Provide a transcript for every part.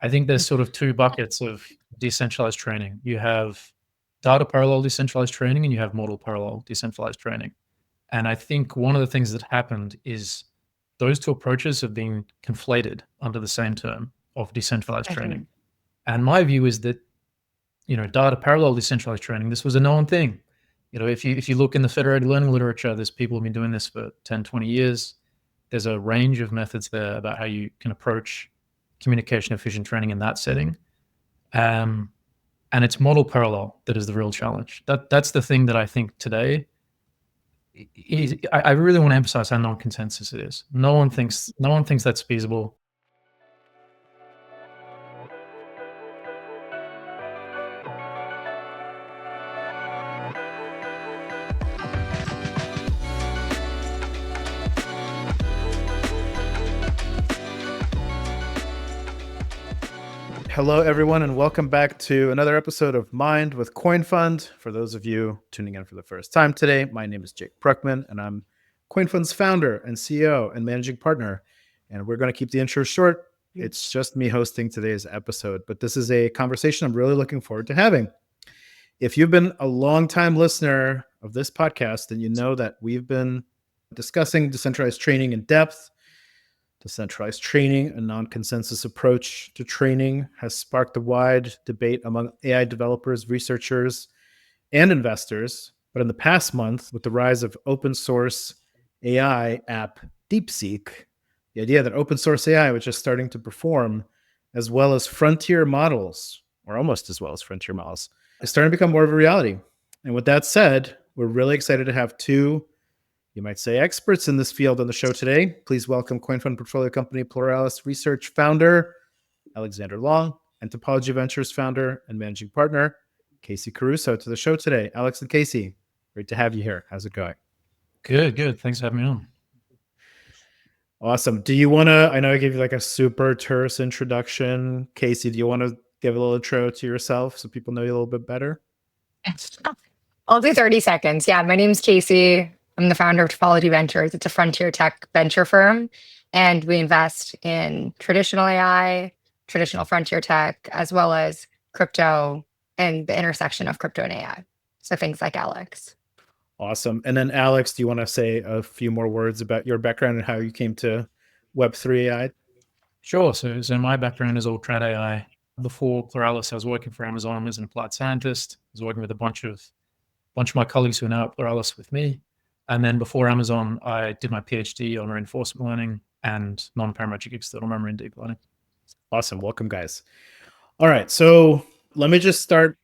I think there's sort of two buckets of decentralized training. You have data parallel decentralized training and you have model parallel decentralized training. And I think one of the things that happened is those two approaches have been conflated under the same term of decentralized training. And my view is that, data parallel decentralized training, this was a known thing. If you look in the federated learning literature, there's people who've been doing this for 10, 20 years. There's a range of methods there about how you can approach communication efficient training in that setting. And it's model parallel that is the real challenge. That's the thing that I think today I really want to emphasize how non-consensus it is. No one thinks that's feasible. Hello, everyone, and welcome back to another episode of Mind with CoinFund. For those of you tuning in for the first time today, my name is Jake Brukhman, and I'm CoinFund's founder and CEO and managing partner. And we're going to keep the intro short. It's just me hosting today's episode, but this is a conversation I'm really looking forward to having. If you've been a long-time listener of this podcast, then you know that we've been discussing decentralized training in depth. Decentralized training, a non-consensus approach to training, has sparked a wide debate among AI developers, researchers, and investors. But in the past month, with the rise of open source AI app DeepSeek, the idea that open source AI, which is starting to perform as well as frontier models, or almost as well as frontier models, is starting to become more of a reality. And with that said, we're really excited to have two, you might say, experts in this field on the show today. Please welcome CoinFund portfolio company Pluralis research founder Alexander Long and Topology Ventures founder and managing partner Casey Caruso to the show today. Alex and Casey, great to have you here. How's it going? Good. Thanks for having me on. Awesome. Do you want to, I know I gave you like a super terse introduction. Casey, do you want to give a little intro to yourself so people know you a little bit better? I'll do 30 seconds. Yeah, my name's Casey. I'm the founder of Topology Ventures. It's a frontier tech venture firm, and we invest in traditional AI, traditional frontier tech, as well as crypto and the intersection of crypto and AI. So things like Alex. Awesome. And then Alex, do you want to say a few more words about your background and how you came to Web3 AI? Sure. So my background is all trad AI. Before Pluralis, I was working for Amazon as an applied scientist. I was working with a bunch of my colleagues who are now at Pluralis with me. And then before Amazon, I did my PhD on reinforcement learning and non-parametric external memory and deep learning. Awesome. Welcome, guys. All right. So let me just start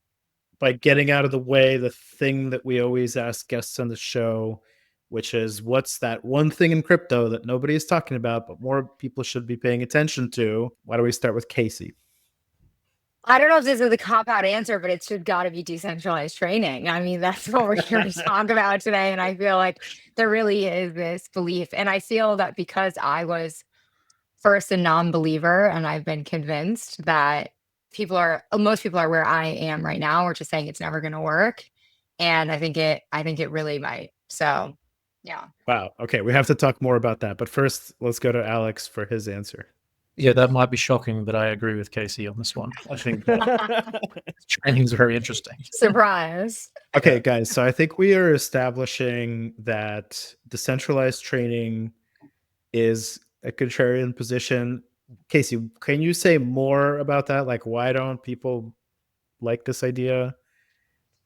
by getting out of the way the thing that we always ask guests on the show, which is what's that one thing in crypto that nobody is talking about, but more people should be paying attention to? Why don't we start with Casey? I don't know if this is a cop-out answer, but it's got to be decentralized training. I mean, that's what we're here to talk about today. And I feel like there really is this belief. And I feel that because I was first a non-believer and I've been convinced that most people are where I am right now. We're just saying it's never going to work. And I think it really might. So, yeah. Wow. Okay. We have to talk more about that. But first, let's go to Alex for his answer. Yeah, that might be shocking, but I agree with Casey on this one. I think training is very interesting. Surprise. Okay, guys. So I think we are establishing that decentralized training is a contrarian position. Casey, can you say more about that? Like, why don't people like this idea?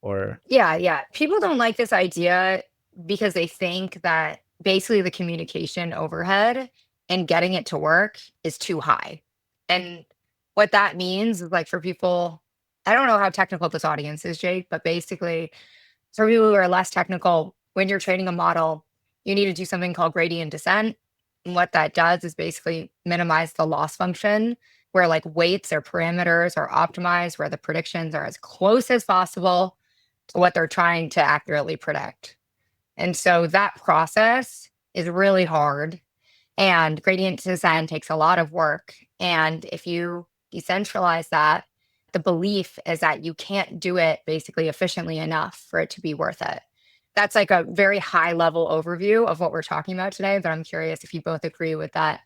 Or Yeah. People don't like this idea because they think that basically the communication overhead and getting it to work is too high. And what that means is, like, for people, I don't know how technical this audience is, Jake, but basically for people who are less technical, when you're training a model, you need to do something called gradient descent. And what that does is basically minimize the loss function, where like weights or parameters are optimized, where the predictions are as close as possible to what they're trying to accurately predict. And so that process is really hard. And gradient descent takes a lot of work. And if you decentralize that, the belief is that you can't do it basically efficiently enough for it to be worth it. That's like a very high level overview of what we're talking about today, but I'm curious if you both agree with that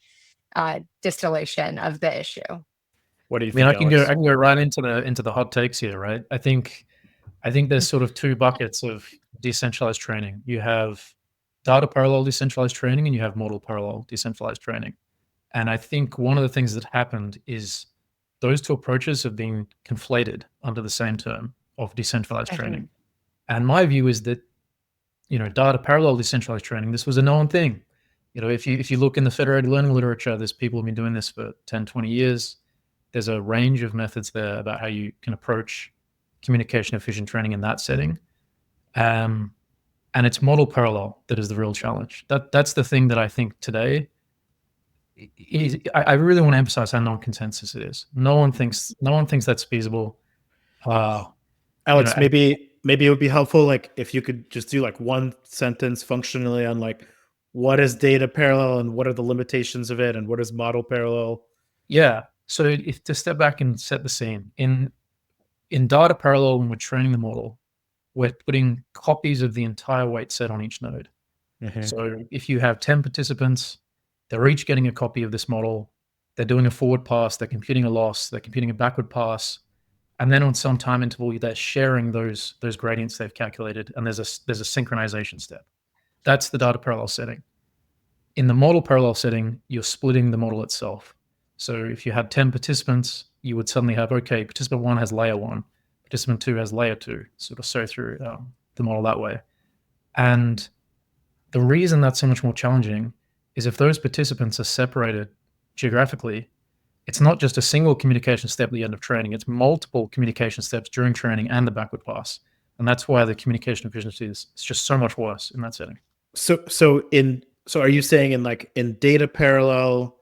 distillation of the issue. What do you I mean, think, I Alex? can go right into the hot takes here, right? I think there's sort of two buckets of decentralized training. You have data parallel decentralized training, and you have model parallel decentralized training. And I think one of the things that happened is those two approaches have been conflated under the same term of decentralized training. And my view is that, data parallel decentralized training, this was a known thing. If you look in the federated learning literature, there's people who've been doing this for 10, 20 years. There's a range of methods there about how you can approach communication efficient training in that setting. And it's model parallel that is the real challenge. That's the thing that I think today I really want to emphasize how non-consensus it is. No one thinks that's feasible. Alex, maybe it would be helpful, like, if you could just do like one sentence functionally on like what is data parallel and what are the limitations of it and what is model parallel. Yeah. So if to step back and set the scene, in data parallel, when we're training the model, we're putting copies of the entire weight set on each node. So if you have 10 participants, they're each getting a copy of this model. They're doing a forward pass. They're computing a loss. They're computing a backward pass. And then on some time interval, they're sharing those gradients they've calculated. And there's a synchronization step. That's the data parallel setting. In the model parallel setting, you're splitting the model itself. So if you had 10 participants, you would suddenly have, okay, participant 1 has layer 1, participant 2 has layer 2, sort of so through the model that way. And the reason that's so much more challenging is if those participants are separated geographically, it's not just a single communication step at the end of training, it's multiple communication steps during training and the backward pass. And that's why the communication efficiency is just so much worse in that setting. So are you saying in data parallel,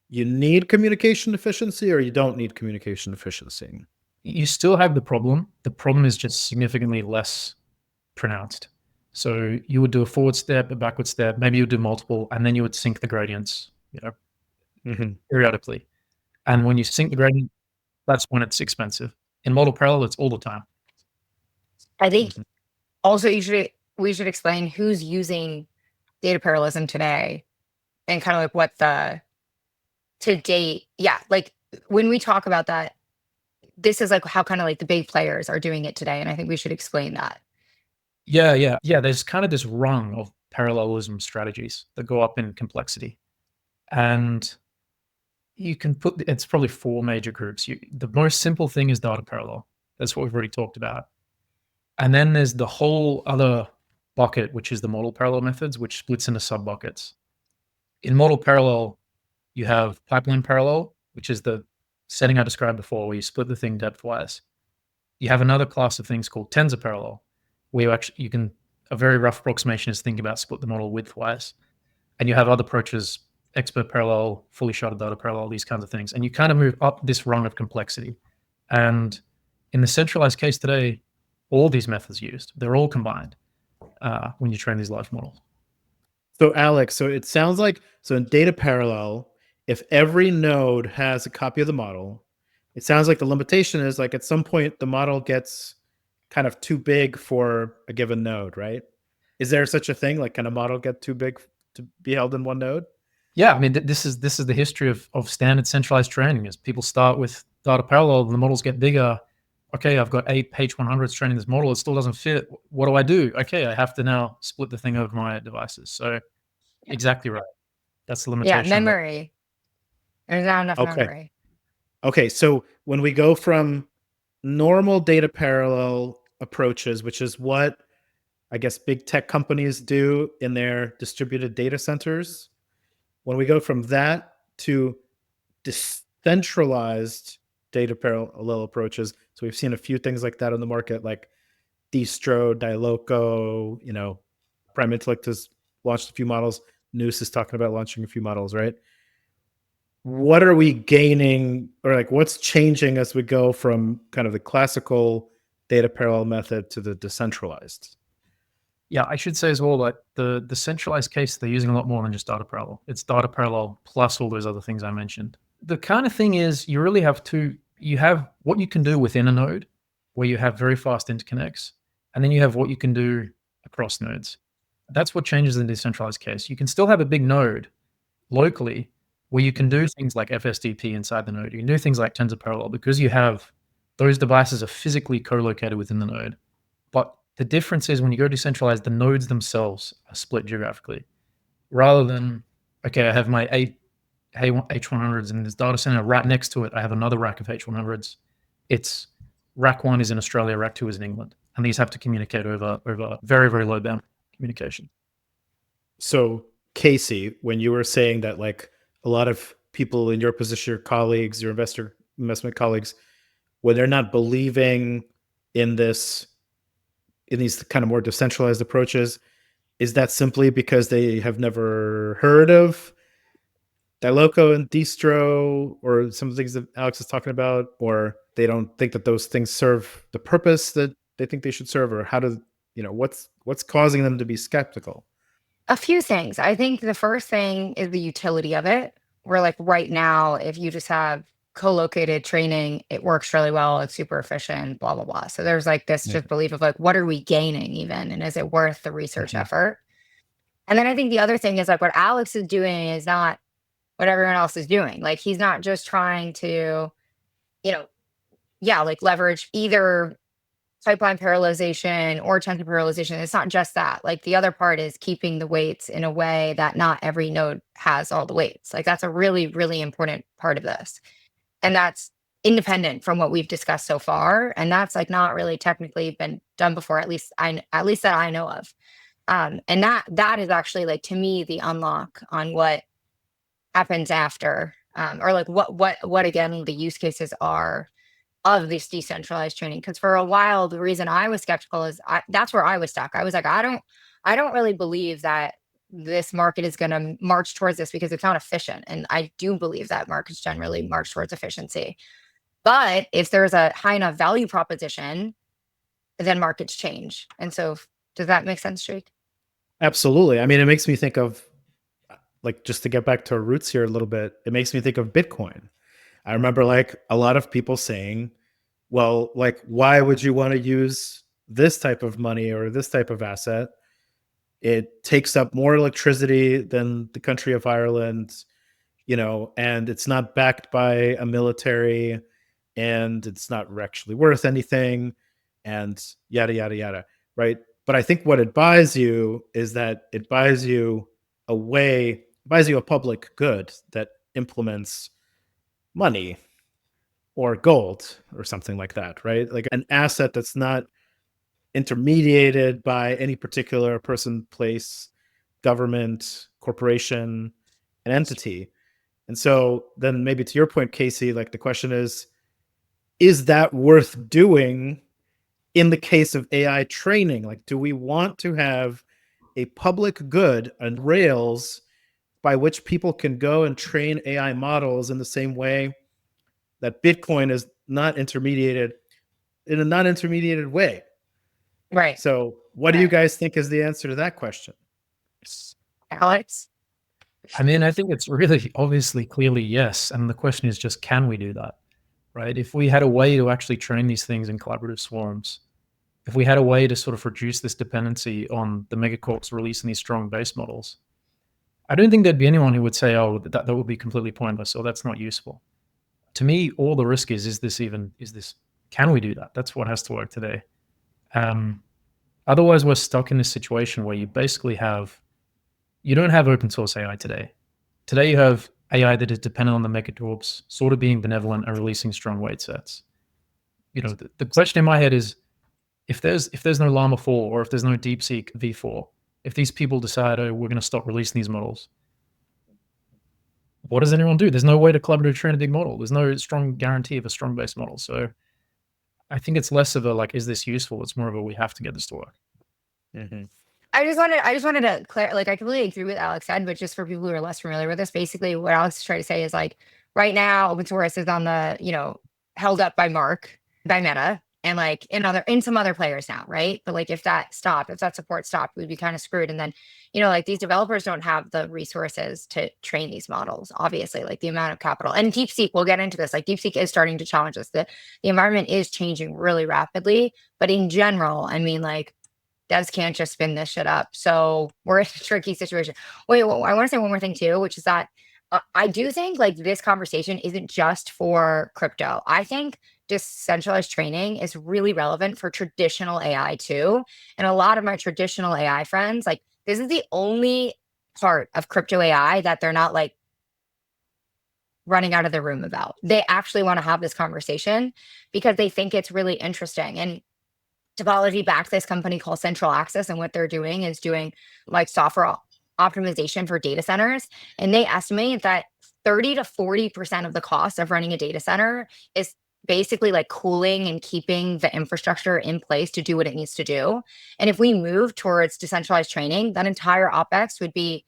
you need communication efficiency or you don't need communication efficiency? You still have the problem. The problem is just significantly less pronounced. So you would do a forward step, a backward step, maybe you would do multiple, and then you would sync the gradients, periodically. And when you sync the gradient, that's when it's expensive. In model parallel, it's all the time. I think also we should explain who's using data parallelism today and kind of like what to date. Yeah. Like when we talk about that, this is like how kind of like the big players are doing it today. And I think we should explain that. Yeah. There's kind of this rung of parallelism strategies that go up in complexity. And you can it's probably 4 major groups. The most simple thing is data parallel. That's what we've already talked about. And then there's the whole other bucket, which is the model parallel methods, which splits into sub buckets. In model parallel, you have pipeline parallel, which is the setting I described before, where you split the thing depth-wise. You have another class of things called tensor parallel, where you can, a very rough approximation is think about split the model width-wise. And you have other approaches, expert parallel, fully sharded data parallel, these kinds of things. And you kind of move up this rung of complexity. And in the centralized case today, all these methods used, they're all combined when you train these large models. So Alex, so it sounds like, so in data parallel, if every node has a copy of the model, it sounds like the limitation is like at some point the model gets kind of too big for a given node, right? Is there such a thing? Like, can a model get too big to be held in one node? Yeah, I mean, this is the history of standard centralized training. Is people start with data parallel, and the models get bigger. Okay, I've got 8 page 100s training this model. It still doesn't fit. What do I do? Okay, I have to now split the thing over my devices. So exactly right. That's the limitation. Yeah, memory. There's not enough memory. Okay, so when we go from normal data parallel approaches, which is what I guess big tech companies do in their distributed data centers, when we go from that to decentralized data parallel approaches, so we've seen a few things like that on the market, like Distro, Diloco, Prime Intellect has launched a few models. Noose is talking about launching a few models, right? What are we gaining, or like what's changing as we go from kind of the classical data parallel method to the decentralized? Yeah, I should say as well that the centralized case, they're using a lot more than just data parallel. It's data parallel plus all those other things I mentioned. The kind of thing is you really have you have what you can do within a node where you have very fast interconnects, and then you have what you can do across nodes. That's what changes in the decentralized case. You can still have a big node locally where you can do things like FSDP inside the node. You can do things like tensor parallel because you have those devices are physically co-located within the node. But the difference is when you go decentralized, the nodes themselves are split geographically. Rather than, okay, I have my H100s in this data center. Right next to it, I have another rack of H100s. It's rack 1 is in Australia, rack 2 is in England. And these have to communicate over very, very low band communication. So, Casey, when you were saying that like a lot of people in your position, your colleagues, your investment colleagues, when they're not believing in these kind of more decentralized approaches, is that simply because they have never heard of Diloco and Distro or some of the things that Alex is talking about, or they don't think that those things serve the purpose that they think they should serve, or how do what's causing them to be skeptical? A few things. I think the first thing is the utility of it. Where like right now, if you just have co-located training, it works really well. It's super efficient, blah, blah, blah. So there's like this just belief of like, what are we gaining even? And is it worth the research effort? And then I think the other thing is like what Alex is doing is not what everyone else is doing. Like he's not just trying to, like leverage either pipeline parallelization or tensor parallelization. It's not just that. Like the other part is keeping the weights in a way that not every node has all the weights. Like that's a really, really important part of this. And that's independent from what we've discussed so far. And that's like not really technically been done before, at least that I know of. And that is actually like to me the unlock on what happens after, or like what again the use cases are of this decentralized training. Because for a while, the reason I was skeptical is that's where I was stuck. I was like, I don't really believe that this market is going to march towards this because it's not efficient. And I do believe that markets generally march towards efficiency. But if there's a high enough value proposition, then markets change. And so does that make sense, Jake? Absolutely. I mean, it makes me think of, like, just to get back to our roots here a little bit, it makes me think of Bitcoin. I remember like a lot of people saying, well, like, why would you want to use this type of money or this type of asset? It takes up more electricity than the country of Ireland, and it's not backed by a military, and it's not actually worth anything, and yada, yada, yada, right? But I think what it buys you is that it buys you a public good that implements money or gold or something like that, right? Like an asset that's not intermediated by any particular person, place, government, corporation, an entity. And so then maybe to your point, Casey, like the question is that worth doing in the case of AI training? Like, do we want to have a public good and rails by which people can go and train AI models in the same way that Bitcoin is not intermediated in a non-intermediated way? Right. So what do you guys think is the answer to that question? Alex? I mean, I think it's really obviously clearly yes. And the question is just, can we do that? Right? If we had a way to actually train these things in collaborative swarms, if we had a way to sort of reduce this dependency on the megacorps releasing these strong base models, I don't think there'd be anyone who would say, oh, that would be completely pointless or that's not useful. To me, all the risk is can we do that? That's what has to work today. Otherwise, we're stuck in this situation where you don't have open source AI today. Today, you have AI that is dependent on the megacorps sort of being benevolent and releasing strong weight sets. The question in my head is, if there's no Llama 4 or if there's no DeepSeek V4, if these people decide, oh, we're going to stop releasing these models, what does anyone do? There's no way to collaboratively train a big model. There's no strong guarantee of a strong base model. So I think it's less of a like, is this useful? It's more of a we have to get this to work. Mm-hmm. I just wanted to clarify, like I completely agree with Alex said, but just for people who are less familiar with this, basically what Alex is trying to say is like right now open source is on the, held up by Meta, and like in some other players now, right? But like if that support stopped, we'd be kind of screwed. And then, like these developers don't have the resources to train these models, obviously, like the amount of capital. And DeepSeek, we'll get into this, like DeepSeek is starting to challenge us. The environment is changing really rapidly, but in general, I mean, like devs can't just spin this shit up. So we're in a tricky situation. Wait, I want to say one more thing too, which is that I do think like this conversation isn't just for crypto. I think decentralized training is really relevant for traditional AI too. And a lot of my traditional AI friends, like this is the only part of crypto AI that they're not like running out of the room about. They actually want to have this conversation because they think it's really interesting. And Topology backs this company called Central Access, and what they're doing is doing like software optimization for data centers. And they estimate that 30 to 40% of the cost of running a data center is basically like cooling and keeping the infrastructure in place to do what it needs to do. And if we move towards decentralized training, that entire OpEx would be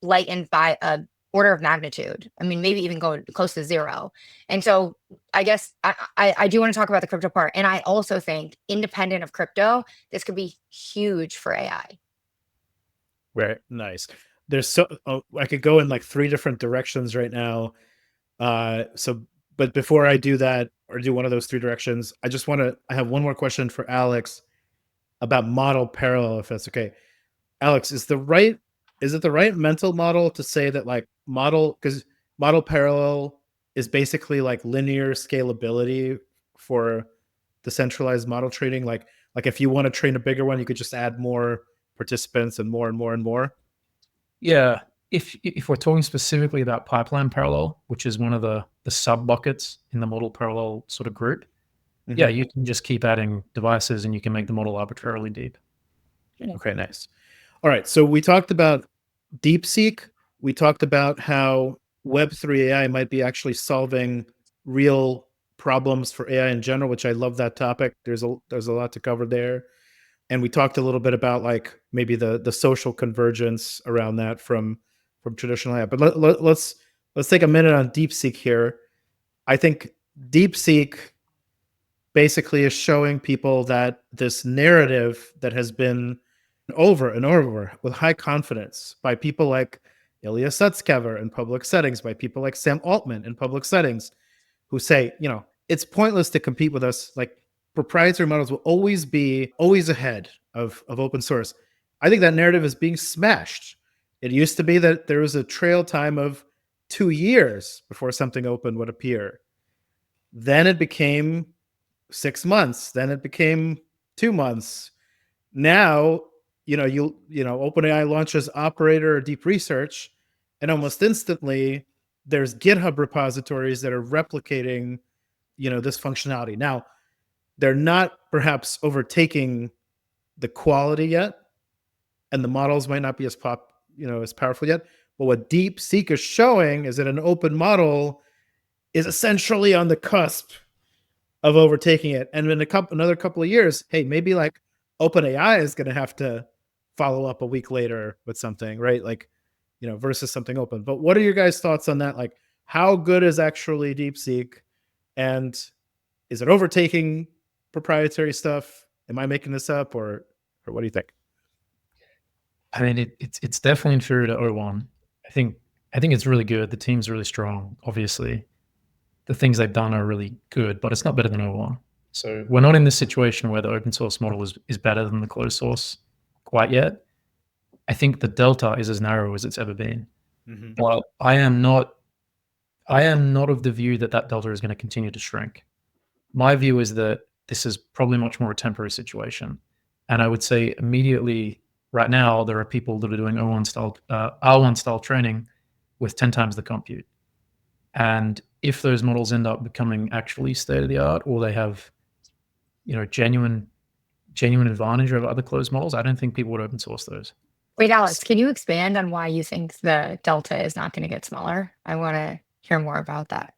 lightened by a order of magnitude. I mean, maybe even go close to zero. And so I guess I do want to talk about the crypto part. And I also think independent of crypto, this could be huge for AI. Very nice. There's I could go in like 3 different directions right now. But before I do that or do one of those 3 directions, I have one more question for Alex about model parallel, if that's okay. Alex, is it the right mental model to say that like because model parallel is basically like linear scalability for decentralized model training? Like if you want to train a bigger one, you could just add more participants and more and more and more. Yeah. If we're talking specifically about pipeline parallel, which is one of the sub buckets in the model parallel sort of group, yeah, you can just keep adding devices and you can make the model arbitrarily deep. Okay, nice. All right, so we talked about DeepSeek. We talked about how Web3 AI might be actually solving real problems for AI in general, which I love that topic. There's a lot to cover there. And we talked a little bit about like maybe the social convergence around that from traditional AI. But let's take a minute on DeepSeek here. I think DeepSeek basically is showing people that this narrative that has been over and over with high confidence by people like Ilya Sutskever in public settings, by people like Sam Altman in public settings, who say, it's pointless to compete with us. Like proprietary models will always be ahead of open source. I think that narrative is being smashed. It used to be that there was a trail time of 2 years before something open would appear. Then it became 6 months. Then it became 2 months. Now, OpenAI launches Operator or Deep Research, and almost instantly there's GitHub repositories that are replicating, this functionality. Now, they're not perhaps overtaking the quality yet, and the models might not be as powerful yet. But what DeepSeek is showing is that an open model is essentially on the cusp of overtaking it. And in another couple of years, hey, maybe like OpenAI is going to have to follow up a week later with something, right? Like, versus something open. But what are your guys' thoughts on that? Like, how good is actually DeepSeek, and is it overtaking proprietary stuff? Am I making this up, or what do you think? I mean, it's definitely inferior to O1. I think it's really good. The team's really strong. Obviously, the things they've done are really good, but it's not better than O1. So we're not in this situation where the open source model is better than the closed source quite yet. I think the delta is as narrow as it's ever been. Mm-hmm. Well, I am not of the view that delta is going to continue to shrink. My view is that this is probably much more a temporary situation. And I would say immediately right now, there are people that are doing R1 style training with 10 times the compute. And if those models end up becoming actually state of the art, or they have, genuine advantage over other closed models, I don't think people would open source those. Wait, Alex, can you expand on why you think the delta is not going to get smaller? I want to hear more about that.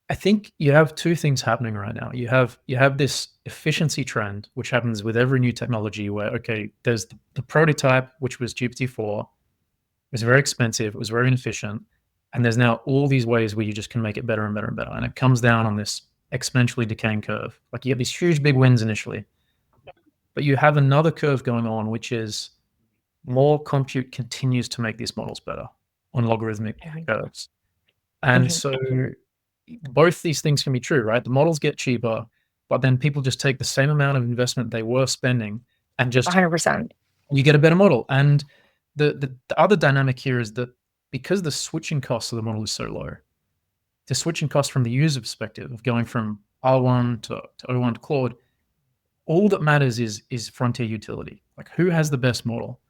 I think you have 2 things happening right now. You have this efficiency trend, which happens with every new technology where, okay, there's the prototype, which was GPT-4. It was very expensive. It was very inefficient. And there's now all these ways where you just can make it better and better and better. And it comes down on this exponentially decaying curve. Like you get these huge big wins initially. But you have another curve going on, which is more compute continues to make these models better on logarithmic curves. And so both these things can be true, right? The models get cheaper, but then people just take the same amount of investment they were spending and just 100%. You get a better model. And the other dynamic here is that because the switching cost of the model is so low, the switching cost from the user perspective of going from R1 to O1 to Claude, all that matters is frontier utility. Like, who has the best model?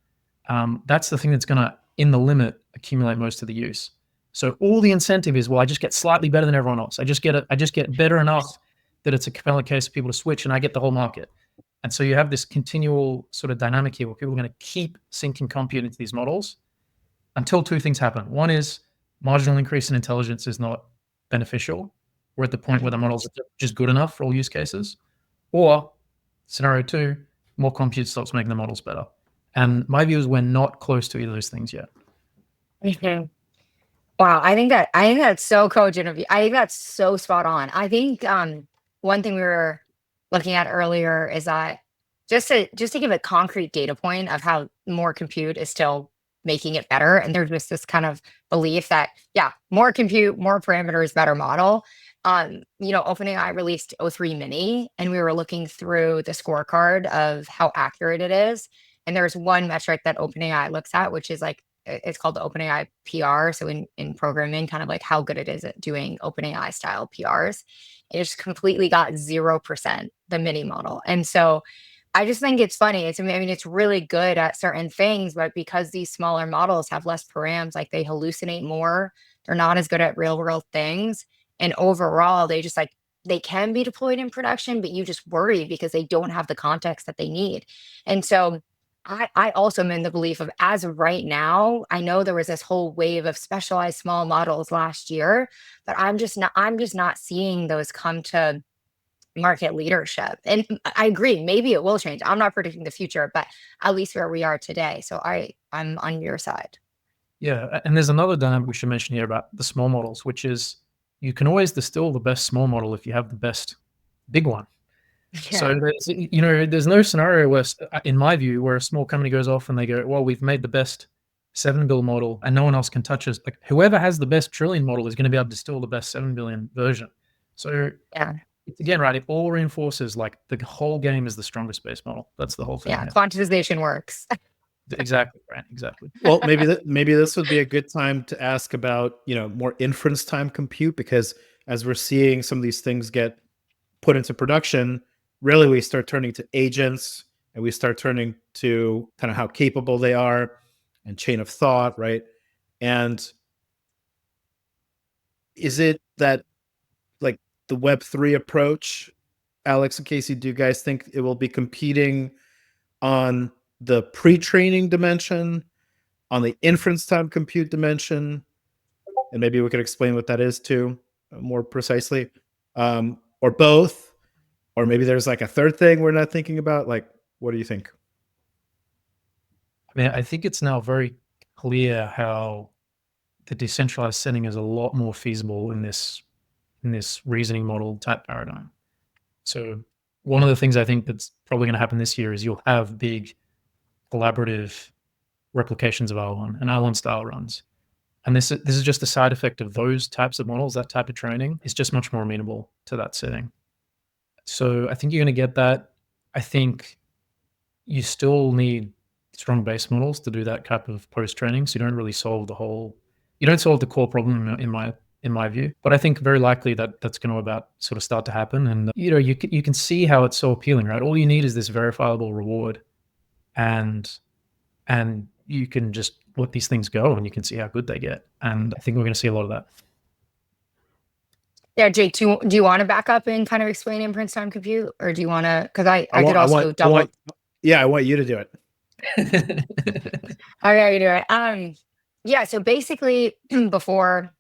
That's the thing that's going to, in the limit, accumulate most of the use. So all the incentive is, well, I just get slightly better than everyone else. I just get better enough that it's a compelling case for people to switch, and I get the whole market. And so you have this continual sort of dynamic here where people are going to keep sinking compute into these models until two things happen. One is marginal increase in intelligence is not beneficial. We're at the point where the models are just good enough for all use cases. Or scenario two, more compute stops making the models better. And my view is we're not close to either of those things yet. Wow, I think that's so cogent of you. I think that's so spot on. I think one thing we were looking at earlier is that just to give a concrete data point of how more compute is still making it better. And there's just this kind of belief that, yeah, more compute, more parameters, better model. OpenAI released O3 Mini, and we were looking through the scorecard of how accurate it is. And there's one metric that OpenAI looks at, which is like, it's called the OpenAI PR. So in programming, kind of like how good it is at doing OpenAI style PRs. It just completely got 0%, the mini model. And so I just think it's funny. It's really good at certain things, but because these smaller models have less params, like they hallucinate more, they're not as good at real world things. And overall, they can be deployed in production, but you just worry because they don't have the context that they need. And so I also am in the belief of, as of right now, I know there was this whole wave of specialized small models last year, but I'm just not seeing those come to market leadership. And I agree, maybe it will change. I'm not predicting the future, but at least where we are today. So I'm on your side. Yeah, and there's another dynamic we should mention here about the small models, which is you can always distill the best small model if you have the best big one. Yeah. So there's no scenario where, in my view, where a small company goes off and they go, well, we've made the best 7 billion model and no one else can touch us. Like, whoever has the best trillion model is going to be able to distill the best 7 billion version. So Yeah. again, right, it all reinforces like the whole game is the strongest base model. That's the whole thing. Yeah, quantization works. Exactly, right, exactly. Well, maybe this would be a good time to ask about, more inference time compute, because as we're seeing some of these things get put into production, really we start turning to agents, and we start turning to kind of how capable they are and chain of thought, right? And is it that, like, the Web3 approach, Alex and Casey, do you guys think it will be competing on the pre-training dimension, on the inference time compute dimension? And maybe we could explain what that is too, more precisely, or both, or maybe there's like a third thing we're not thinking about. Like, what do you think? I mean, I think it's now very clear how the decentralized setting is a lot more feasible in this reasoning model type paradigm. So one of the things I think that's probably going to happen this year is you'll have big collaborative replications of R1 and R1 style runs. And this is just a side effect of those types of models. That type of training is just much more amenable to that setting. So I think you're going to get that. I think you still need strong base models to do that type of post-training. So you don't really solve the core problem in my view. But I think very likely that's going to sort of start to happen. And you can see how it's so appealing, right? All you need is this verifiable reward, and you can just let these things go and you can see how good they get. And I think we're going to see a lot of that. Yeah, Jake, do you want to back up and kind of explain inference time compute, or do you want to? Because I could also double. I want you to do it. All right, you do it. Yeah. So basically, before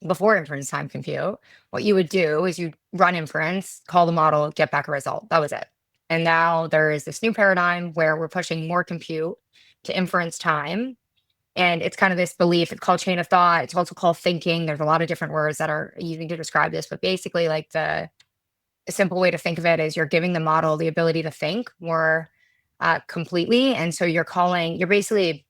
inference time compute, what you would do is you run inference, call the model, get back a result. That was it. And now there is this new paradigm where we're pushing more compute to inference time. And it's kind of this belief. It's called chain of thought. It's also called thinking. There's a lot of different words that are using to describe this. But basically, like a simple way to think of it is you're giving the model the ability to think more completely. And so you're basically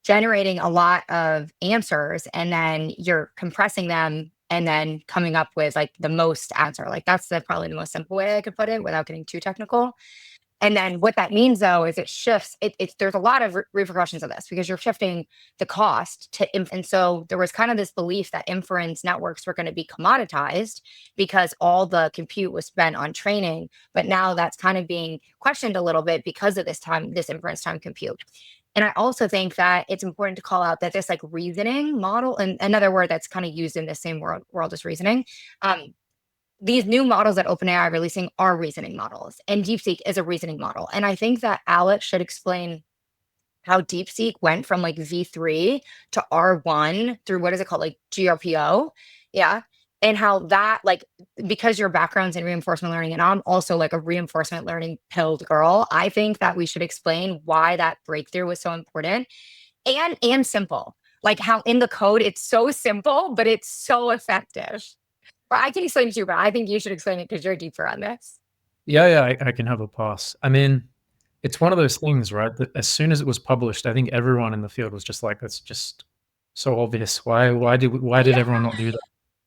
generating a lot of answers, and then you're compressing them and then coming up with like the most answer. Like that's probably the most simple way I could put it without getting too technical. And then what that means, though, is it shifts. There's a lot of repercussions of this because you're shifting the cost to and so there was kind of this belief that inference networks were going to be commoditized because all the compute was spent on training. But now that's kind of being questioned a little bit because of this inference time compute. And I also think that it's important to call out that this like reasoning model, and another word that's kind of used in the same world as reasoning, these new models that OpenAI are releasing are reasoning models, and DeepSeek is a reasoning model. And I think that Alex should explain how DeepSeek went from like V3 to R1 through what is it called, like GRPO, yeah, and how that like because your background's in reinforcement learning, and I'm also like a reinforcement learning pilled girl. I think that we should explain why that breakthrough was so important and simple, like how in the code it's so simple, but it's so effective. Well, I can explain it to you, but I think you should explain it because you're deeper on this. Yeah, I can have a pass. I mean, it's one of those things, right? That as soon as it was published, I think everyone in the field was just like, "That's just so obvious. Why did everyone not do that?"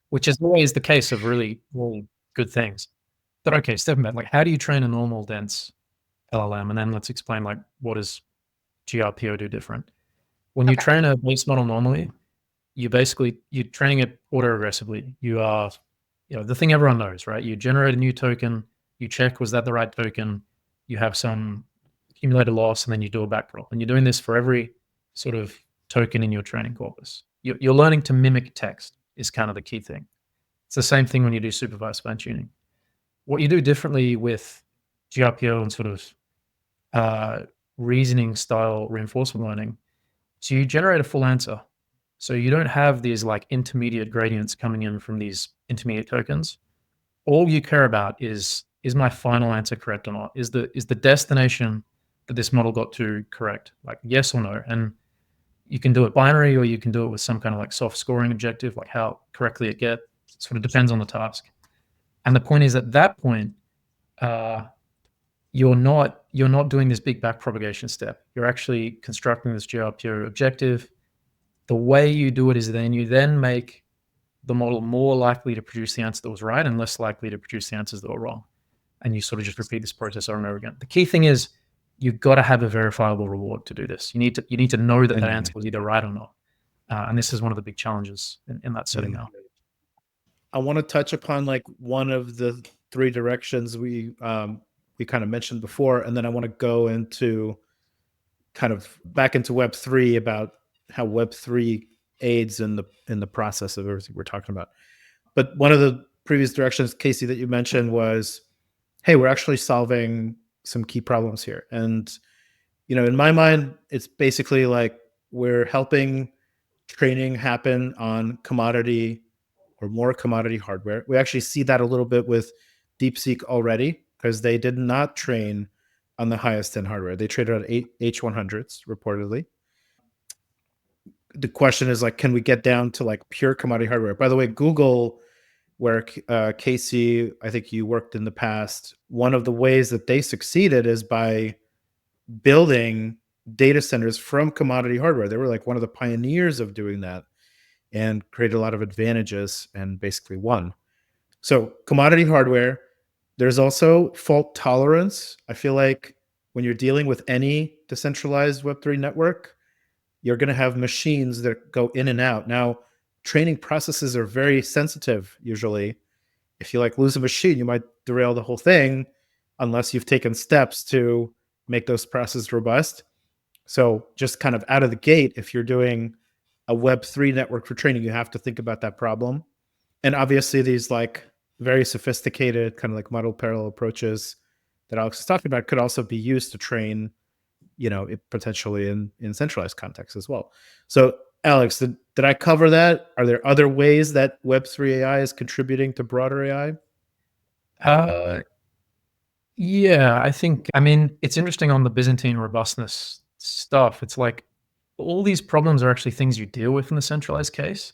Which is always the case of really, really good things. But okay, stepping back, like how do you train a normal dense LLM? And then let's explain like what does GRPO do different? When you Okay. train a base model normally, you're training it auto-regressively. You are, the thing everyone knows, right? You generate a new token, you check, was that the right token? You have some accumulated loss, and then you do a backprop. And you're doing this for every sort of token in your training corpus. You're learning to mimic text is kind of the key thing. It's the same thing when you do supervised fine tuning. What you do differently with GRPO and sort of reasoning style reinforcement learning, so you generate a full answer. So you don't have these like intermediate gradients coming in from these intermediate tokens. All you care about is my final answer correct or not? Is the destination that this model got to correct? Like yes or no? And you can do it binary, or you can do it with some kind of like soft scoring objective, like how correctly it gets. It sort of depends on the task. And the point is, at that point, you're not doing this big backpropagation step. You're actually constructing this GRPO objective. The way you do it is you then make the model more likely to produce the answer that was right and less likely to produce the answers that were wrong. And you sort of just repeat this process over and over again. The key thing is you've got to have a verifiable reward to do this. You need to know that answer was either right or not. And this is one of the big challenges in that setting now. I want to touch upon like one of the three directions we kind of mentioned before, and then I want to go into kind of back into Web3 about how Web3 aids in the process of everything we're talking about. But one of the previous directions, Casey, that you mentioned was, hey, we're actually solving some key problems here. And, in my mind, it's basically like we're helping training happen on commodity or more commodity hardware. We actually see that a little bit with DeepSeek already, because they did not train on the highest end hardware. They traded on H100s reportedly. The question is like, can we get down to like pure commodity hardware? By the way, Google, where Casey, I think you worked in the past, one of the ways that they succeeded is by building data centers from commodity hardware. They were like one of the pioneers of doing that and created a lot of advantages and basically won. So commodity hardware, there's also fault tolerance. I feel like when you're dealing with any decentralized Web3 network, you're going to have machines that go in and out. Now, training processes are very sensitive usually. If you like lose a machine, you might derail the whole thing unless you've taken steps to make those processes robust. So just kind of out of the gate, if you're doing a Web3 network for training, you have to think about that problem. And obviously these like very sophisticated kind of like model parallel approaches that Alex is talking about could also be used to train, it potentially in centralized contexts as well. So Alex, did I cover that? Are there other ways that Web3 AI is contributing to broader AI? Yeah, I mean, it's interesting on the Byzantine robustness stuff. It's like all these problems are actually things you deal with in the centralized case,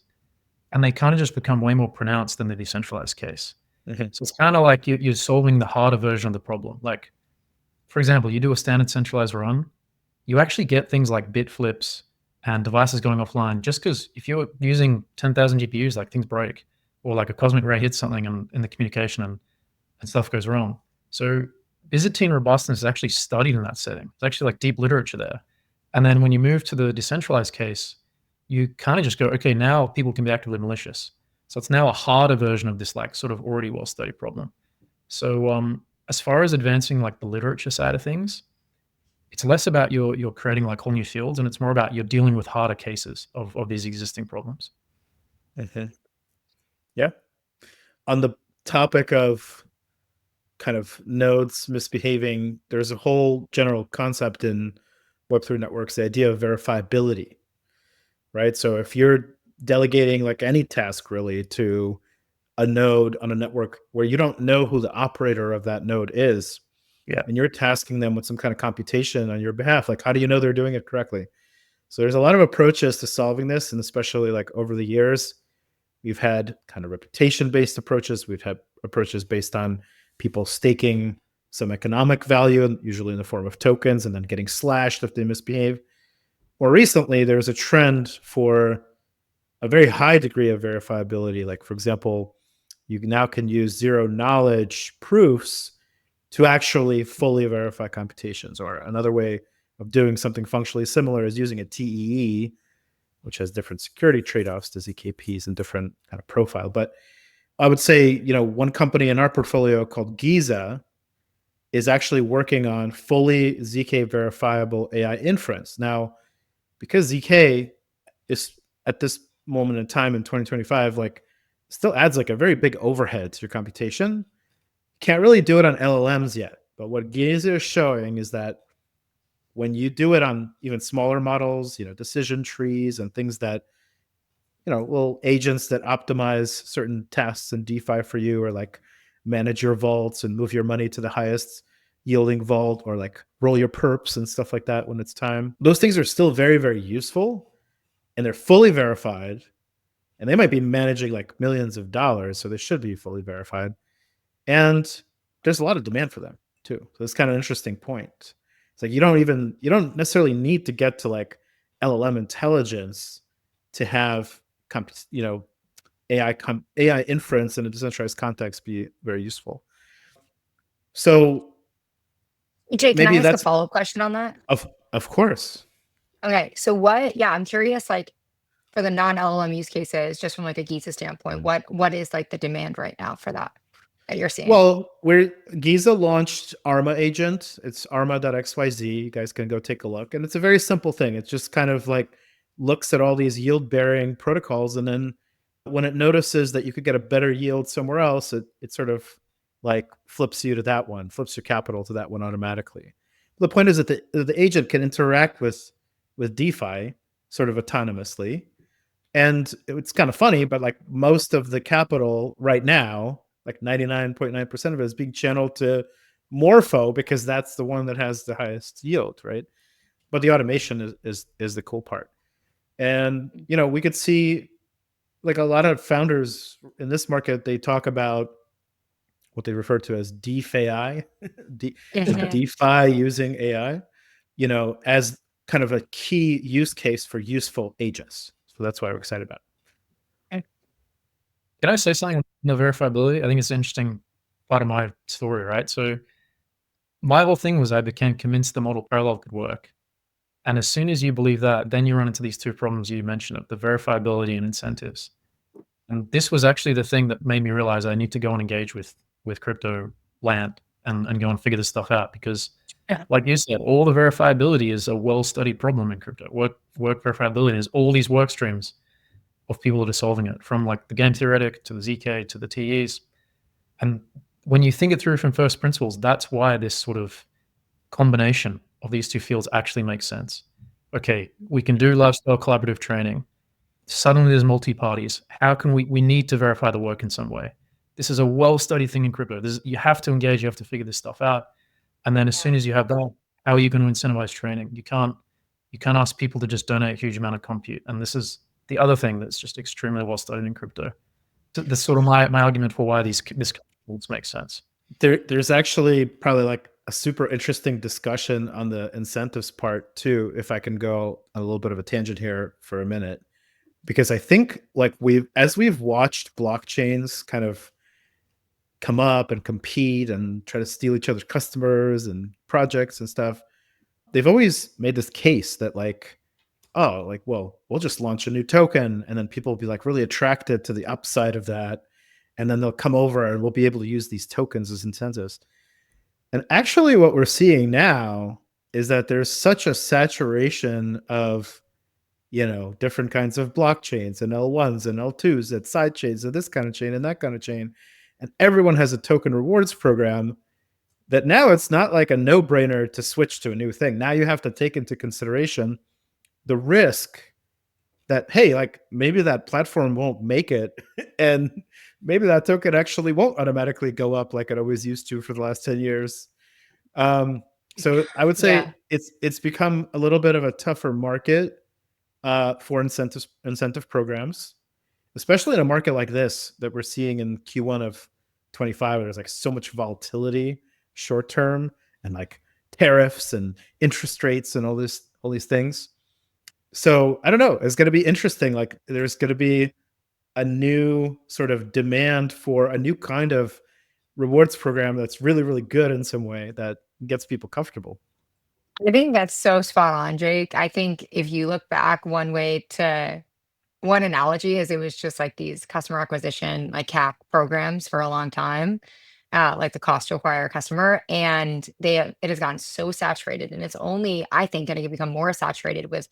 and they kind of just become way more pronounced than the decentralized case. Mm-hmm. So it's kind of like you're solving the harder version of the problem. Like, for example, you do a standard centralized run, you actually get things like bit flips and devices going offline just because if you're using 10,000 GPUs, like things break, or like a cosmic ray hits something in the communication and stuff goes wrong. So Byzantine robustness is actually studied in that setting. It's actually like deep literature there. And then when you move to the decentralized case, you kind of just go, okay, now people can be actively malicious. So it's now a harder version of this like sort of already well-studied problem. So as far as advancing like the literature side of things, it's less about you're creating like whole new fields, and it's more about you're dealing with harder cases of these existing problems. Yeah. On the topic of kind of nodes misbehaving, there's a whole general concept in Web3 networks, the idea of verifiability, right? So if you're delegating like any task really to a node on a network where you don't know who the operator of that node is, and you're tasking them with some kind of computation on your behalf, like how do you know they're doing it correctly? So there's a lot of approaches to solving this, and especially like over the years, we've had kind of reputation-based approaches. We've had approaches based on people staking some economic value, usually in the form of tokens, and then getting slashed if they misbehave. More recently, there's a trend for a very high degree of verifiability. Like, for example, you now can use zero-knowledge proofs to actually fully verify computations. Or another way of doing something functionally similar is using a TEE, which has different security trade-offs to ZKPs and different kind of profile. But I would say, one company in our portfolio called Giza is actually working on fully ZK verifiable AI inference. Now, because ZK is at this moment in time in 2025, like still adds like a very big overhead to your computation. Can't really do it on LLMs yet. But what Giza is showing is that when you do it on even smaller models, decision trees and things that, little agents that optimize certain tasks in DeFi for you, or like manage your vaults and move your money to the highest yielding vault, or like roll your perps and stuff like that when it's time. Those things are still very, very useful, and they're fully verified, and they might be managing like millions of dollars, so they should be fully verified. And there's a lot of demand for them too. So it's kind of an interesting point. It's like you don't necessarily need to get to like LLM intelligence to have AI inference in a decentralized context be very useful. So Jake, can I maybe ask a that's follow-up question on that? of course. Okay, so I'm curious, like for the non-LLM use cases, just from like a Giza standpoint, what is like the demand right now for that you're seeing? Well, Giza launched Arma Agent. It's arma.xyz. You guys can go take a look. And it's a very simple thing. It's just kind of like looks at all these yield-bearing protocols, and then when it notices that you could get a better yield somewhere else, it sort of like flips you to that one, flips your capital to that one automatically. The point is that the agent can interact with DeFi sort of autonomously. And it's kind of funny, but like most of the capital right now, like 99.9% of it is being channeled to Morpho because that's the one that has the highest yield, right? But the automation is the cool part. And we could see like a lot of founders in this market, they talk about what they refer to as DeFi, DeFi using AI, as kind of a key use case for useful agents. So that's why we're excited about it. Can I say something on the verifiability? I think it's an interesting part of my story, right? So my whole thing was I became convinced the model parallel could work. And as soon as you believe that, then you run into these two problems you mentioned of the verifiability and incentives. And this was actually the thing that made me realize I need to go and engage with crypto land and go and figure this stuff out, because like you said, all the verifiability is a well-studied problem in crypto. Work verifiability is all these work streams of people that are solving it, from like the game theoretic to the ZK to the TEs. And when you think it through from first principles, that's why this sort of combination of these two fields actually makes sense. Okay, we can do large-scale collaborative training. Suddenly there's multi-parties. How can we need to verify the work in some way. This is a well-studied thing in crypto. You have to engage, you have to figure this stuff out. And then as soon as you have that, how are you going to incentivize training? You can't ask people to just donate a huge amount of compute. And this is the other thing that's just extremely well studied in crypto. That's sort of my argument for why this makes sense. There's actually probably like a super interesting discussion on the incentives part too, if I can go a little bit of a tangent here for a minute, because I think like as we've watched blockchains kind of come up and compete and try to steal each other's customers and projects and stuff, they've always made this case that like, oh, like, well, we'll just launch a new token and then people will be like really attracted to the upside of that. And then they'll come over and we'll be able to use these tokens as incentives. And actually what we're seeing now is that there's such a saturation of, different kinds of blockchains and L1s and L2s and side chains and this kind of chain and that kind of chain. And everyone has a token rewards program that now it's not like a no-brainer to switch to a new thing. Now you have to take into consideration the risk that, hey, like maybe that platform won't make it and maybe that token actually won't automatically go up like it always used to for the last 10 years. So I would say it's become a little bit of a tougher market for incentive programs, especially in a market like this that we're seeing in Q1 of 25. There's like so much volatility short term and like tariffs and interest rates and all these things. So I don't know. It's going to be interesting. Like there's going to be a new sort of demand for a new kind of rewards program that's really, really good in some way that gets people comfortable. I think that's so spot on, Jake. I think if you look back, one analogy is it was just like these customer acquisition, like CAC programs for a long time, like the cost to acquire a customer. And it has gotten so saturated. And it's only, I think, going to become more saturated with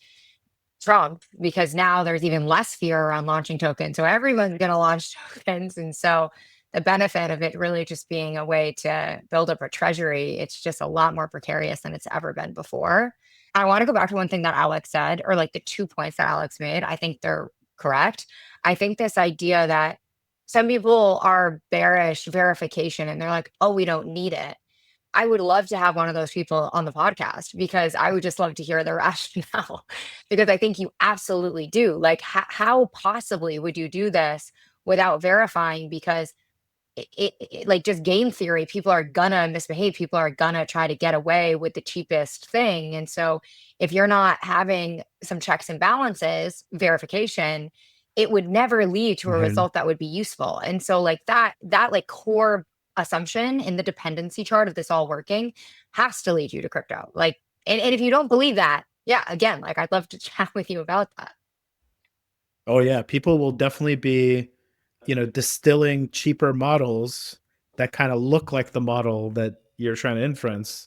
Trump because now there's even less fear around launching tokens. So everyone's going to launch tokens. And so the benefit of it really just being a way to build up a treasury, it's just a lot more precarious than it's ever been before. I want to go back to one thing that Alex said, or like the 2 points that Alex made. I think they're correct. I think this idea that some people are bearish verification and they're like, oh, we don't need it. I would love to have one of those people on the podcast because I would just love to hear their rationale because I think you absolutely do. Like, how possibly would you do this without verifying? Because like just game theory, people are gonna misbehave. People are gonna try to get away with the cheapest thing. And so if you're not having some checks and balances, verification, it would never lead to a result that would be useful. And so like that like core assumption in the dependency chart of this all working has to lead you to crypto. Like, and if you don't believe that, yeah, again, like I'd love to chat with you about that. Oh yeah, people will definitely be, distilling cheaper models that kind of look like the model that you're trying to inference,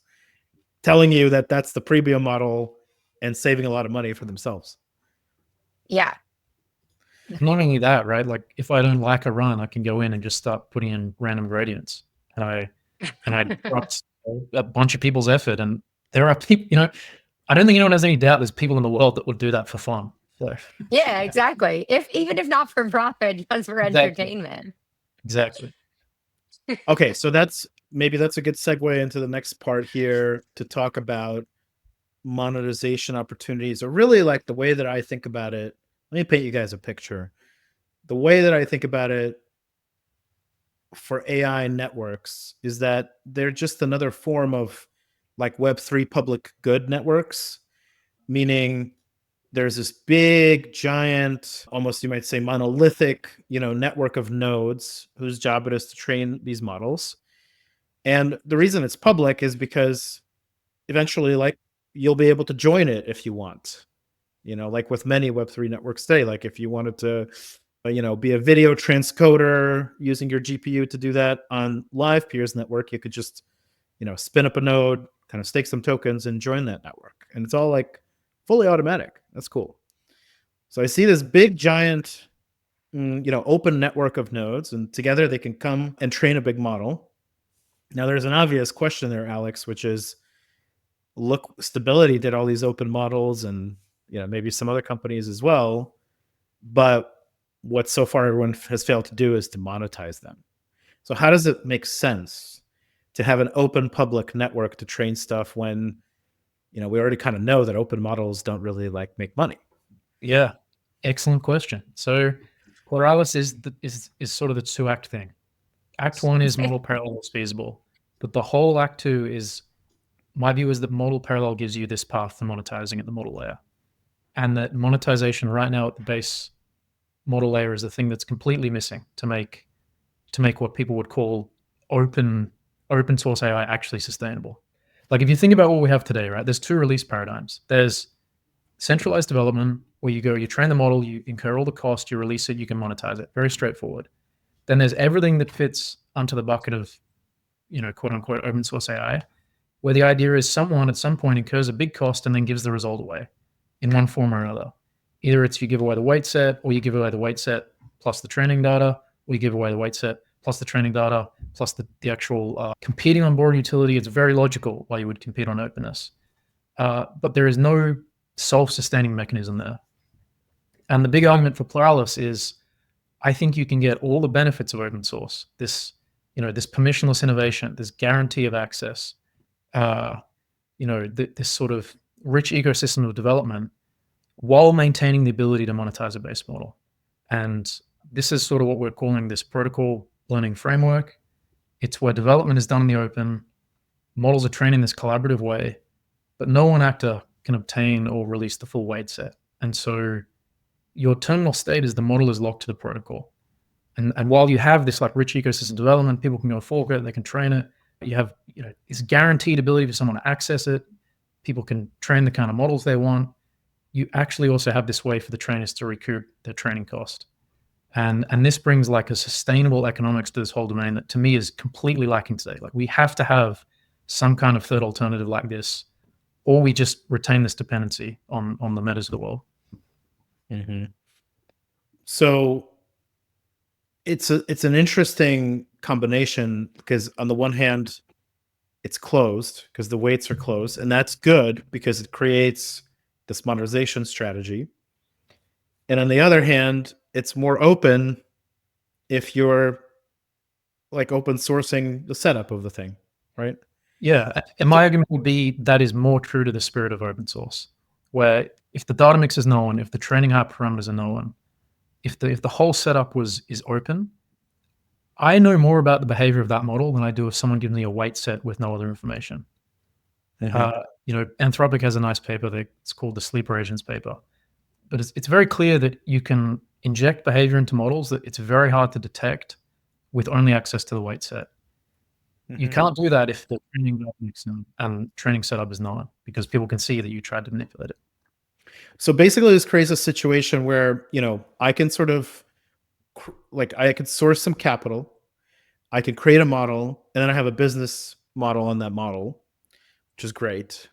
telling you that that's the premium model and saving a lot of money for themselves. Yeah. Not only that, right? Like if I don't like a run, I can go in and just start putting in random gradients, and I dropped a bunch of people's effort. And there are people, I don't think anyone has any doubt there's people in the world that would do that for fun. So yeah, exactly. Even if not for profit, just for entertainment. Exactly. Okay, so maybe that's a good segue into the next part here to talk about monetization opportunities, or really like the way that I think about it. Let me paint you guys a picture. The way that I think about it for AI networks is that they're just another form of like Web3 public good networks, meaning there's this big, giant, almost you might say monolithic, network of nodes whose job it is to train these models. And the reason it's public is because eventually, like, you'll be able to join it if you want. Like with many Web3 networks today, like if you wanted to, be a video transcoder using your GPU to do that on live peers network, you could just, spin up a node, kind of stake some tokens and join that network. And it's all like fully automatic. That's cool. So I see this big, giant, open network of nodes, and together they can come and train a big model. Now there's an obvious question there, Alex, which is, look, Stability did all these open models and, maybe some other companies as well. But what so far everyone has failed to do is to monetize them. So how does it make sense to have an open public network to train stuff when, we already kind of know that open models don't really like make money? Yeah, excellent question. So Pluralis is sort of the 2-act thing. Act 1 is model parallel is feasible, but the whole Act 2 is, my view is that model parallel gives you this path to monetizing at the model layer, and that monetization right now at the base model layer is the thing that's completely missing to make what people would call open source AI actually sustainable? Like if you think about what we have today, right? There's two release paradigms. There's centralized development where you train the model, you incur all the cost, you release it, you can monetize it. Very straightforward. Then there's everything that fits onto the bucket of, quote unquote, open source AI, where the idea is someone at some point incurs a big cost and then gives the result away in one form or another. Either it's you give away the weight set, or you give away the weight set plus the training data, or you give away the weight set plus the training data plus the actual competing on board utility. It's very logical why you would compete on openness. But there is no self-sustaining mechanism there. And the big argument for Pluralis is I think you can get all the benefits of open source, this permissionless innovation, this guarantee of access, this sort of rich ecosystem of development while maintaining the ability to monetize a base model. And this is sort of what we're calling this protocol learning framework. It's where development is done in the open, models are trained in this collaborative way, but no one actor can obtain or release the full weight set. And so your terminal state is the model is locked to the protocol. And while you have this like rich ecosystem development, people can go fork it, they can train it. You have this guaranteed ability for someone to access it. People can train the kind of models they want. You actually also have this way for the trainers to recoup their training cost. And this brings like a sustainable economics to this whole domain that to me is completely lacking today. Like we have to have some kind of third alternative like this, or we just retain this dependency on the metas of the world. Mm-hmm. So it's an interesting combination because on the one hand, it's closed because the weights are closed, and that's good because it creates this monetization strategy. And on the other hand, it's more open if you're like open sourcing the setup of the thing, right? Yeah, and my argument would be that is more true to the spirit of open source, where if the data mix is known, if the training hyperparameters are known, if the whole setup is open, I know more about the behavior of that model than I do if someone gives me a weight set with no other information. Anthropic has a nice paper it's called the sleeper agents paper, but it's very clear that you can inject behavior into models that it's very hard to detect with only access to the weight set. Mm-hmm. You can't do that if the training data mix and training setup is known, because people can see that you tried to manipulate it. So basically this creates a situation where, I can sort of I could source some capital, I could create a model, and then I have a business model on that model, which is great.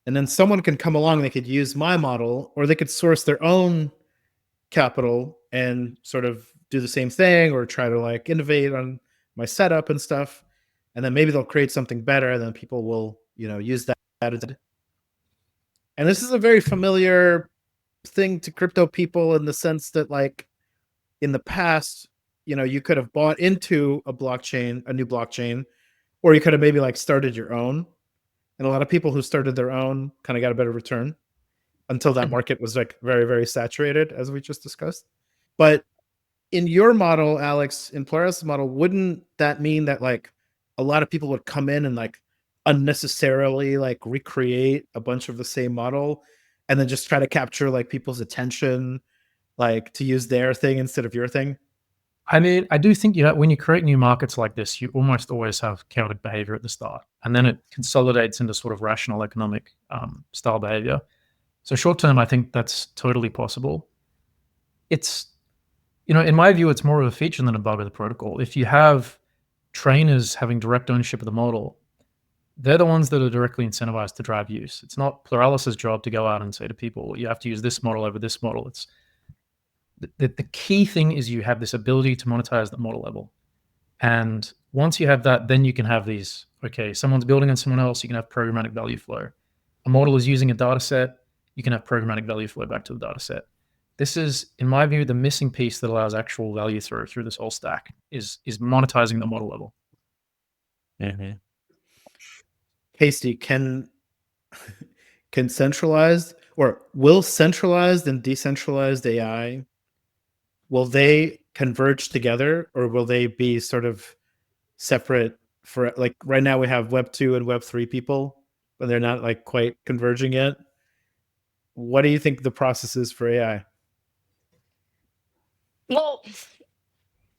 And then someone can come along, they could use my model, or they could source their own capital and sort of do the same thing or try to like innovate on my setup and stuff. And then maybe they'll create something better, and then people will, use that. And this is a very familiar thing to crypto people in the sense that like in the past, you could have bought into a new blockchain, or you could have maybe like started your own. And a lot of people who started their own kind of got a better return until that market was like very, very saturated, as we just discussed. But in your model, Alex, in Pluralis' model, wouldn't that mean that like a lot of people would come in and like unnecessarily like recreate a bunch of the same model and then just try to capture like people's attention, like to use their thing instead of your thing? I mean, I do think when you create new markets like this, you almost always have chaotic behavior at the start, and then it consolidates into sort of rational economic style behavior. So short term, I think that's totally possible. It's, in my view, it's more of a feature than a bug of the protocol. If you have trainers having direct ownership of the model, they're the ones that are directly incentivized to drive use. It's not Pluralis's job to go out and say to people, you have to use this model over this model. It's the key thing is you have this ability to monetize the model level. And once you have that, then you can have these, okay, someone's building on someone else, you can have programmatic value flow. A model is using a data set, you can have programmatic value flow back to the data set. This is, in my view, the missing piece that allows actual value through this whole stack is monetizing the model level. Mm-hmm. Hasty, can centralized, or will centralized and decentralized AI, will they converge together, or will they be sort of separate? For like right now we have Web 2 and Web 3 people, but they're not like quite converging yet. What do you think the process is for AI? Well,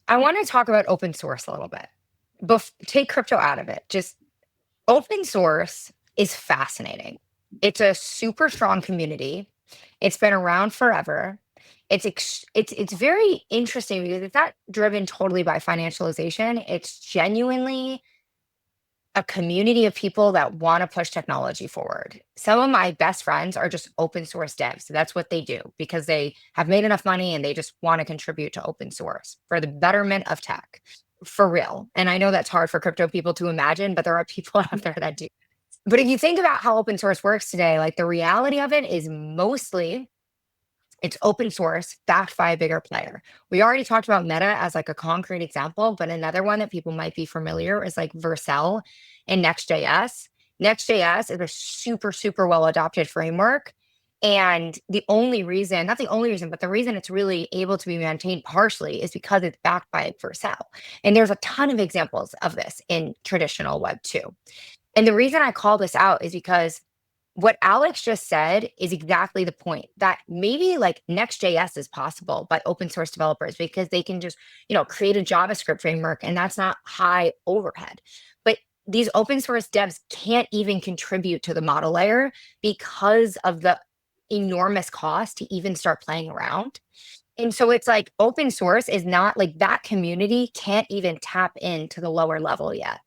I want to talk about open source a little bit, take crypto out of it. Just open source is fascinating. It's a super strong community. It's been around forever. It's very interesting because it's not driven totally by financialization. It's genuinely a community of people that want to push technology forward. Some of my best friends are just open source devs. So that's what they do because they have made enough money and they just want to contribute to open source for the betterment of tech for real. And I know that's hard for crypto people to imagine, but there are people out there that do. But if you think about how open source works today, like the reality of it is mostly it's open source backed by a bigger player. We already talked about Meta as like a concrete example, but another one that people might be familiar is like Vercel and Next.js. Next.js is a super, super well adopted framework. And the only reason, not the only reason, but the reason it's really able to be maintained partially is because it's backed by Vercel. And there's a ton of examples of this in traditional Web 2. And the reason I call this out is because what Alex just said is exactly the point that maybe like Next.js is possible by open source developers because they can just, create a JavaScript framework and that's not high overhead. But these open source devs can't even contribute to the model layer because of the enormous cost to even start playing around. And so it's like open source is not like that community can't even tap into the lower level yet.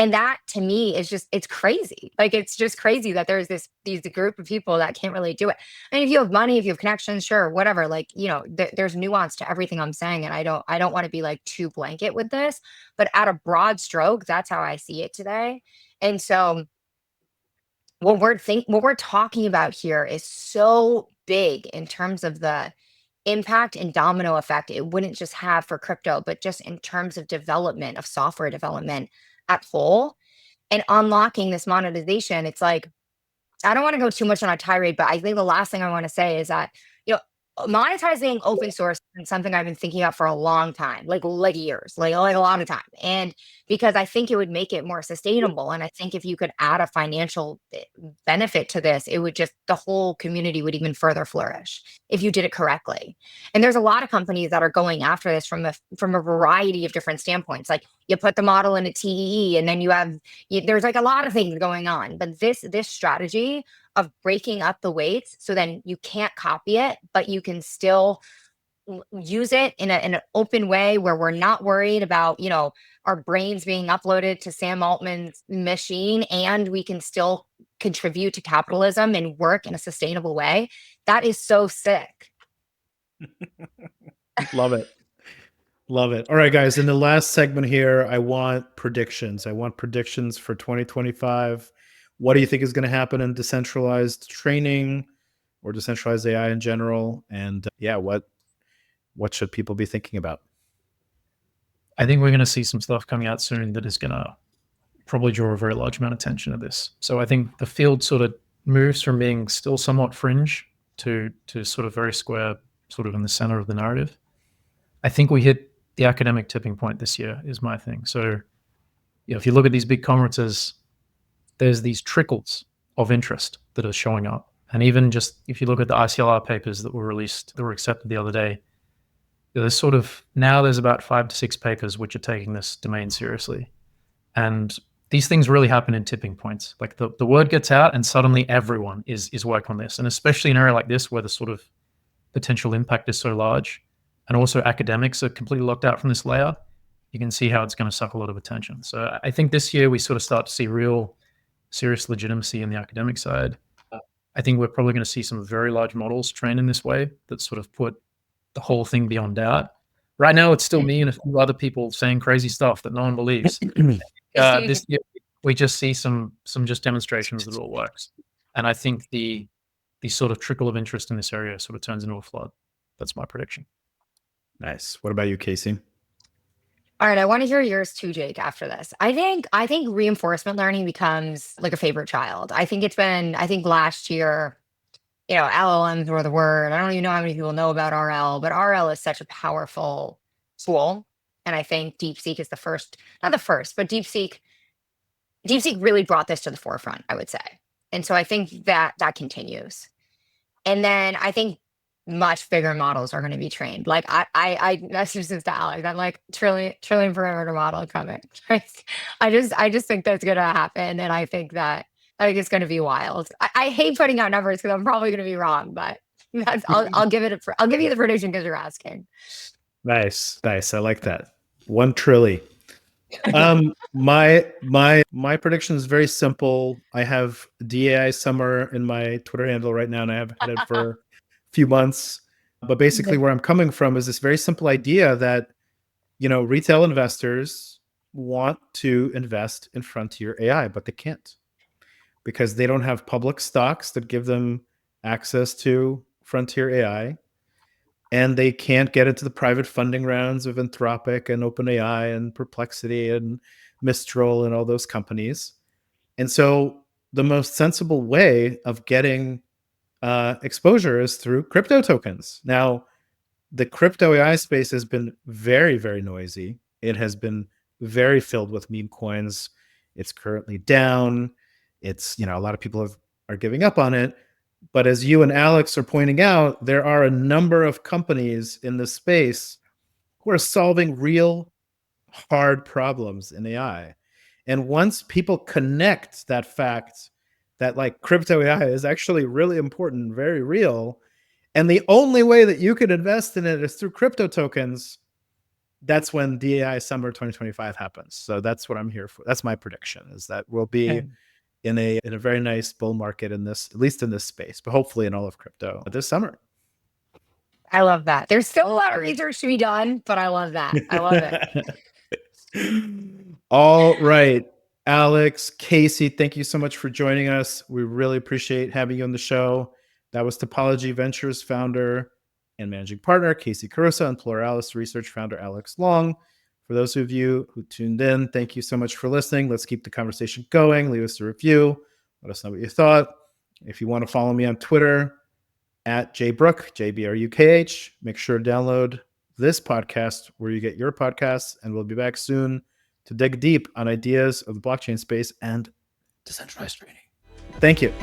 And that to me is just, it's crazy. Like, it's just crazy that there's these group of people that can't really do it. I mean, if you have money, if you have connections, sure, whatever, like, there's nuance to everything I'm saying. And I don't want to be like too blanket with this, but at a broad stroke, that's how I see it today. And so what we're talking about here is so big in terms of the impact and domino effect it wouldn't just have for crypto, but just in terms of development of software development at whole and unlocking this monetization. It's like, I don't want to go too much on a tirade, but I think the last thing I want to say is that, monetizing open source is something I've been thinking about for a long time, like years, like a lot of time. And because I think it would make it more sustainable. And I think if you could add a financial benefit to this, it would just, the whole community would even further flourish if you did it correctly. And there's a lot of companies that are going after this from a variety of different standpoints. Like you put the model in a TEE and then there's like a lot of things going on. But this strategy of breaking up the weights so then you can't copy it, but you can still use it in an open way where we're not worried about, our brains being uploaded to Sam Altman's machine and we can still contribute to capitalism and work in a sustainable way. That is so sick. Love it. Love it. All right, guys. In the last segment here, I want predictions. I want predictions for 2025. What do you think is going to happen in decentralized training or decentralized AI in general? And what should people be thinking about? I think we're going to see some stuff coming out soon that is going to probably draw a very large amount of attention to this. So I think the field sort of moves from being still somewhat fringe to sort of very square, sort of in the center of the narrative. I think we hit the academic tipping point this year is my thing. So if you look at these big conferences, there's these trickles of interest that are showing up. And even just if you look at the ICLR papers that were released, that were accepted the other day, there's there's about 5 to 6 papers which are taking this domain seriously. And these things really happen in tipping points. Like the word gets out and suddenly everyone is working on this. And especially in an area like this where the sort of potential impact is so large and also academics are completely locked out from this layer, you can see how it's going to suck a lot of attention. So I think this year we sort of start to see real serious legitimacy in the academic side. I think we're probably going to see some very large models trained in this way that sort of put the whole thing beyond doubt. Right now, it's still me and a few other people saying crazy stuff that no one believes. This year, we just see some just demonstrations that it all works. And I think the sort of trickle of interest in this area sort of turns into a flood. That's my prediction. Nice. What about you, Casey? All right, I want to hear yours too, Jake, after this. I think reinforcement learning becomes like a favorite child. I think last year, LLMs were the word. I don't even know how many people know about RL, but RL is such a powerful tool. And I think DeepSeek is not the first, but DeepSeek really brought this to the forefront, I would say. And so I think that continues. And then I think much bigger models are going to be trained. Like I messaged this to Alex. I'm like trillion parameter model coming. I just think that's going to happen, and I think it's going to be wild. I hate putting out numbers because I'm probably going to be wrong, but I'll give it I'll give you the prediction because you're asking. Nice. I like that. 1 trillion. My prediction is very simple. I have DAI summer in my Twitter handle right now, and I have had it for a few months. But basically, where I'm coming from is this very simple idea that, retail investors want to invest in frontier AI, but they can't because they don't have public stocks that give them access to frontier AI. And they can't get into the private funding rounds of Anthropic and OpenAI and Perplexity and Mistral and all those companies. And so the most sensible way of getting exposure is through crypto tokens. Now, the crypto AI space has been very, very noisy. It has been very filled with meme coins. It's currently down. It's, a lot of people are giving up on it. But as you and Alex are pointing out, there are a number of companies in this space who are solving real hard problems in AI. And once people connect that fact that like crypto AI is actually really important, very real, and the only way that you can invest in it is through crypto tokens, that's when DAI Summer 2025 happens. So that's what I'm here for. That's my prediction, is that we'll be in a very nice bull market in this, at least in this space, but hopefully in all of crypto this summer. I love that. There's still a lot of research to be done, but I love that. I love it. All right, Alex, Casey, thank you so much for joining us. We really appreciate having you on the show. That was Topology Ventures founder and managing partner, Casey Caruso, and Pluralis research founder, Alex Long. For those of you who tuned in, thank you so much for listening. Let's keep the conversation going. Leave us a review. Let us know what you thought. If you want to follow me on Twitter, at JBrook, JBRUKH, make sure to download this podcast where you get your podcasts, and we'll be back soon to dig deep on ideas of the blockchain space and decentralized trading. Thank you.